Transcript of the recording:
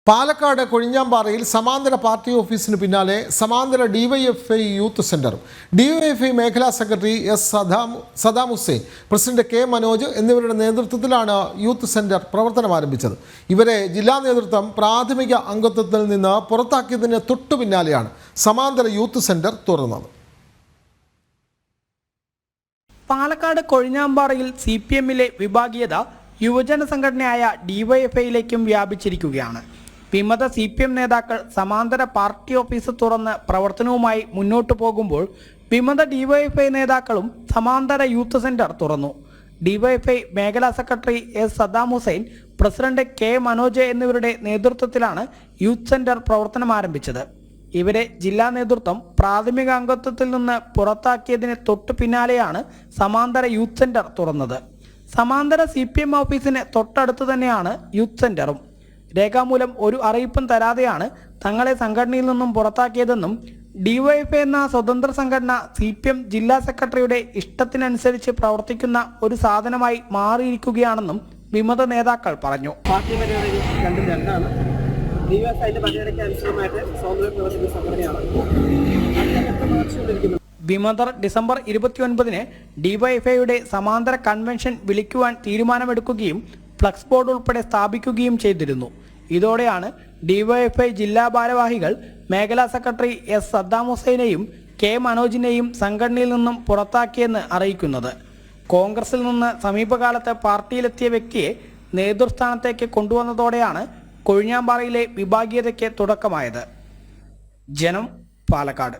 പാലക്കാട് കൊഴിഞ്ഞാമ്പാറയിൽ സമാന്തര പാർട്ടി ഓഫീസിന് പിന്നാലെ സമാന്തര ഡിവൈഎഫ്ഐ യൂത്ത് സെന്ററും ഡിവൈഎഫ്ഐ മേഖലാ സെക്രട്ടറി എസ് സദാം ഹുസൈൻ, പ്രസിഡന്റ് കെ മനോജ് എന്നിവരുടെ നേതൃത്വത്തിലാണ് യൂത്ത് സെന്റർ പ്രവർത്തനം ആരംഭിച്ചത്. ഇവരെ ജില്ലാ നേതൃത്വം പ്രാഥമിക അംഗത്വത്തിൽ നിന്ന് പുറത്താക്കിയതിന് തൊട്ടു പിന്നാലെയാണ് സമാന്തര യൂത്ത് സെന്റർ തുറന്നത്. പാലക്കാട് കൊഴിഞ്ഞാമ്പാറയിൽ CPM-ലെ വിഭാഗീയത യുവജന സംഘടനയായ ഡിവൈഎഫ്ഐയിലേക്കും വ്യാപിച്ചിരിക്കുകയാണ്. വിമത CPM നേതാക്കൾ സമാന്തര പാർട്ടി ഓഫീസ് തുറന്ന് പ്രവർത്തനവുമായി മുന്നോട്ടു പോകുമ്പോൾ വിമത ഡിവൈഎഫ്ഐ നേതാക്കളും സമാന്തര യൂത്ത് സെന്റർ തുറന്നു. ഡിവൈഎഫ്ഐ മേഖലാ സെക്രട്ടറി എസ് സദാം ഹുസൈൻ, പ്രസിഡന്റ് കെ മനോജ് എന്നിവരുടെ നേതൃത്വത്തിലാണ് യൂത്ത് സെന്റർ പ്രവർത്തനം ആരംഭിച്ചത്. ഇവരെ ജില്ലാ നേതൃത്വം പ്രാഥമിക അംഗത്വത്തിൽ നിന്ന് പുറത്താക്കിയതിന് തൊട്ടു പിന്നാലെയാണ് സമാന്തര യൂത്ത് സെന്റർ തുറന്നത്. സമാന്തര CPM ഓഫീസിന് തൊട്ടടുത്ത് തന്നെയാണ് യൂത്ത് സെന്ററും. രേഖാമൂലം ഒരു അറിയിപ്പും തരാതെയാണ് തങ്ങളെ സംഘടനയിൽ നിന്നും പുറത്താക്കിയതെന്നും ഡിവൈഎഫ്ഐ എന്ന സ്വതന്ത്ര സംഘടന CPM ജില്ലാ സെക്രട്ടറിയുടെ ഇഷ്ടത്തിനനുസരിച്ച് പ്രവർത്തിക്കുന്ന ഒരു സാധനമായി മാറിയിരിക്കുകയാണെന്നും വിമത നേതാക്കൾ പറഞ്ഞു. പാർട്ടി പരിപാടി രണ്ടും രണ്ടാണ്. ഡിവൈഎഫ്ഐയുടെ പരിപാടിക്ക് അനുസൃതമായിട്ട് സ്വാതന്ത്ര്യ പ്രവർത്തിക്കുന്ന സംഘടനയാണ്. വിമതർ ഡിസംബർ 29-ന് ഡിവൈഎഫ്ഐയുടെ സമാന്തര കൺവെൻഷൻ വിളിക്കുവാൻ തീരുമാനമെടുക്കുകയും ഫ്ലക്സ് ബോർഡ് ഉൾപ്പെടെ സ്ഥാപിക്കുകയും ചെയ്തിരുന്നു. ഇതോടെയാണ് ഡിവൈഎഫ്ഐ ജില്ലാ ഭാരവാഹികൾ മേഖലാ സെക്രട്ടറി എസ് സദാം ഹുസൈനെയും കെ മനോജിനെയും സംഘടനയിൽ നിന്നും പുറത്താക്കിയെന്ന് അറിയിക്കുന്നത്. കോൺഗ്രസിൽ നിന്ന് സമീപകാലത്ത് പാർട്ടിയിലെത്തിയ വ്യക്തിയെ നേതൃസ്ഥാനത്തേക്ക് കൊണ്ടുവന്നതോടെയാണ് കൊഴിഞ്ഞാമ്പാറയിലെ വിഭാഗീയതയ്ക്ക് തുടക്കമായത്. ജനം, പാലക്കാട്.